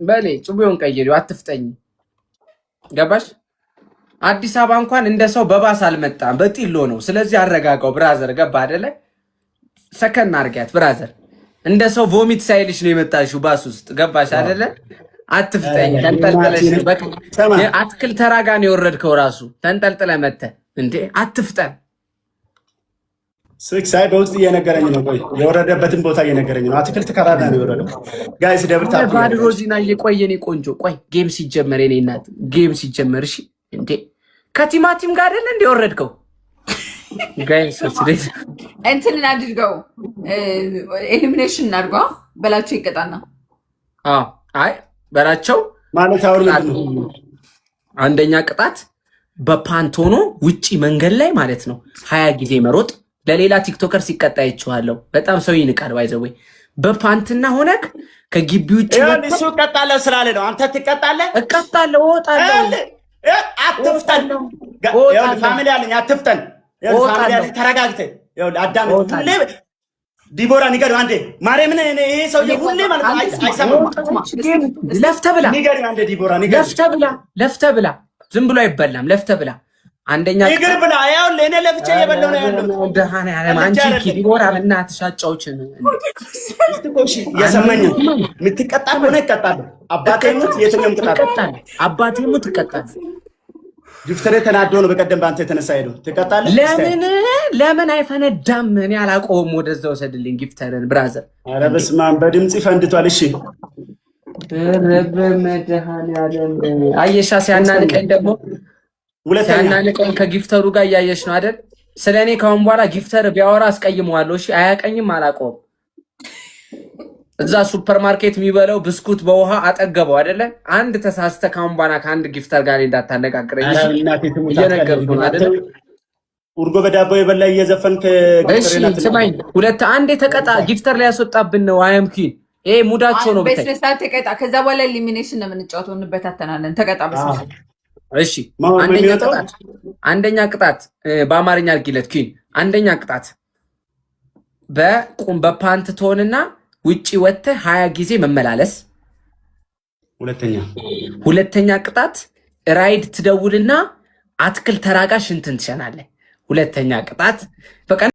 በሌ ጭቡዮን ቀይሪው፣ አትፍጠኝ። ገባሽ? አዲስ አበባ እንኳን እንደ ሰው በባስ አልመጣም፣ በጢሎ ነው። ስለዚህ አረጋጋው ብራዘር። ገባ አይደለ? ሰከን አርጊያት ብራዘር። እንደ ሰው ቮሚት ሳይልሽ ነው የመጣሽው ባስ ውስጥ። ገባሽ አይደለ? አትፍጠኝ። ተንጠልጥለሽ አትክልት ተራ ጋር ነው የወረድከው። ራሱ ተንጠልጥለ መተ እንዴ! አትፍጠን። ሳይ በውስጥ እየነገረኝ ነው። ቆይ የወረደበትን ቦታ እየነገረኝ ነው። አትክልት ተራ ጋር ነው የወረደው። ጋይስ ደብርታ ባድሮዚና እየቆየን ቆንጆ። ቆይ ጌም ሲጀመር የኔ እናት ጌም ሲጀመር እሺ እንዴ ከቲማቲም ጋር አይደል እንደ ወረድከው? ጋይሶች እንትን አድርገው ኤሊሚኔሽን አድርገው በላቸው ይቀጣና። አይ በላቸው ማለት አውርልኝ። አንደኛ ቅጣት በፓንት ሆኖ ውጪ መንገድ ላይ ማለት ነው 20 ጊዜ መሮጥ። ለሌላ ቲክቶከር ሲቀጣ ይችዋለሁ። በጣም ሰው ይንቃል። ባይዘው በፓንትና ሆነክ ከግቢ ውጪ እሱ ቀጣለህ ስላለ ነው። አንተ ትቀጣለህ። እቀጣለሁ፣ እወጣለሁ። አትፍጠን። ፋሚሊ አለኝ። አትፍጠን። ፋሚሊ አለኝ። ተረጋግተህ አዳምጥ። ዲቦራ ንገሪው አንዴ። ማርያምን ይሄ ሰውዬ ሁሌ ማለት አይሰማም። ለፍተህ ብላ ንገሪው አንዴ። ዲቦራ ንገሪው። ለፍተህ ብላ። ዝም ብሎ አይበላም። ለፍተህ ብላ። አንደኛ ንገር ብላ። ያው ለኔ ለፍቼ እየበላሁ ነው ያለው። ደሃና ያለ አንቺ ዲቦራ በእናትሽ አጫውችን። እሺ እየሰማኝ የምትቀጣ ከሆነ ይቀጣል። አባቴ ሙት የትኛውም ቅጣት ትቀጣለህ። አባቴ ሙት ትቀጣለህ። ጊፍተሬ ተናዶ ነው በቀደም በአንተ የተነሳ ሄዶ ትቀጣለህ። ለምን አይፈነዳም? እኔ አላውቀውም። ወደዛ ወሰድልኝ ጊፍተርን ብራዘር። ኧረ በስመ አብ በድምጽ ፈንድቷል። እሺ ረበመድሃንያለም አየሻ ሲያናንቀኝ ደግሞ ሲያናንቀኝ ከጊፍተሩ ጋር እያየሽ ነው አይደል? ስለኔ ካሁን በኋላ ጊፍተር ቢያወራ አስቀይመዋለሁ። እሺ አያቀኝም፣ አላውቀውም። እዛ ሱፐርማርኬት የሚበላው ብስኩት በውሃ አጠገበው አይደለ? አንድ ተሳስተ ካሁን በኋላ ከአንድ ጊፍተር ጋር እንዳታነጋግረኝ እየነገርኩ ነው አይደለ? ኡርጎ በዳቦ የበላ እየዘፈንክ ጊፍተር ስማኝ፣ ሁለት አንድ ተቀጣ። ጊፍተር ላይ ያስወጣብን ነው። አያም ኪን ይሄ ሙዳቸው ነው። በስነሳት ተቀጣ። ከዛ በኋላ ኤሊሚኔሽን ነው የምንጫወተው። እንበታተናለን። ተቀጣ በስነሳት። እሺ አንደኛ ቅጣት በአማርኛ አድርጊለት ኪን። አንደኛ ቅጣት በፓንት ትሆንና ውጪ ወጥተህ 20 ጊዜ መመላለስ። ሁለተኛ ቅጣት ራይድ ትደውልና አትክልት ተራጋ ሽንትን ትሸናለህ። ሁለተኛ ቅጣት በቃ